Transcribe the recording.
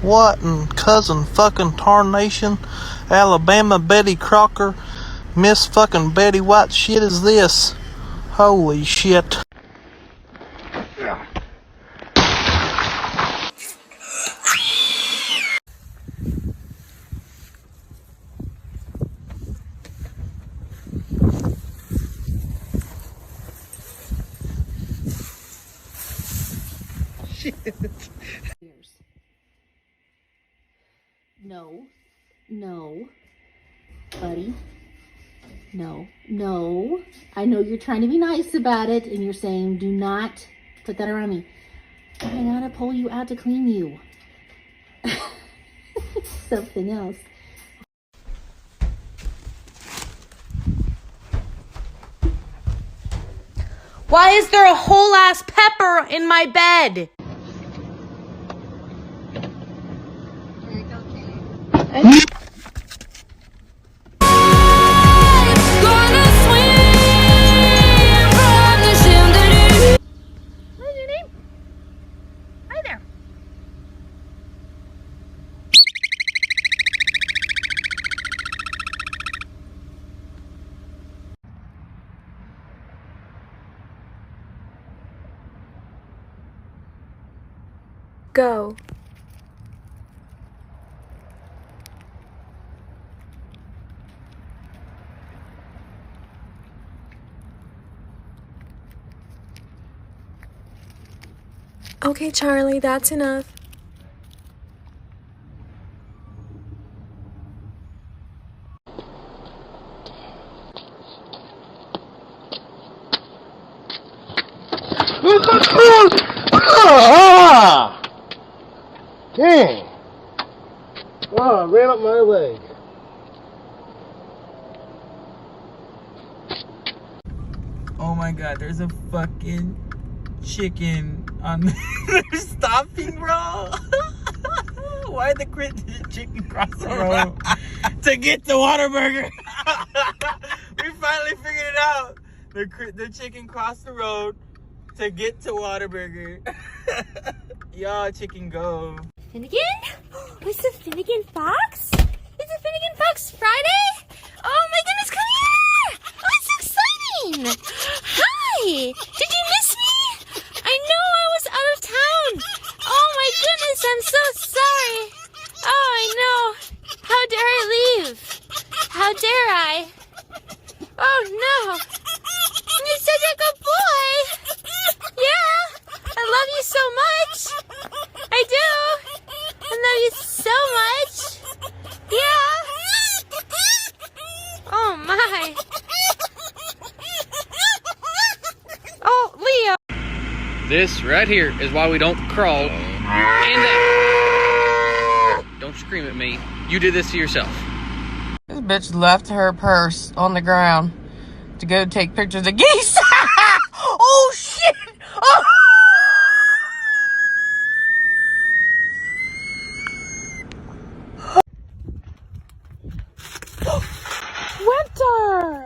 What in cousin fucking tarnation, Alabama Betty Crocker, Miss fucking Betty White shit is this? Holy shit. Shit. No, buddy. No. I know you're trying to be nice about it, and you're saying, do not put that around me. I gotta pull you out to clean you. Something else. Why is there a whole ass pepper in my bed? Go. Okay, Charlie, that's enough. Dang. Oh, I ran up my leg. Oh my god, there's a fucking chicken on their stopping, bro. Why the chicken cross the road to get to Whataburger? We finally figured it out. The chicken crossed the road to get to Whataburger. Y'all chicken go. Finnegan? It's a Finnegan Fox? It's a Finnegan Fox Friday? Oh my goodness, come here! Oh, it's so exciting! Hi! Did you miss me? I know I was out of town. Oh my goodness, I'm so sorry. Oh, I know. How dare I leave? How dare I? Oh no. You're such a good boy. Yeah, I love you so much. I do. I love you so much. Yeah. Oh my. Oh, Leo. This right here is why we don't crawl. And don't scream at me. You did this to yourself. This bitch left her purse on the ground to go take pictures of geese. Oh shit! Oh. Winter!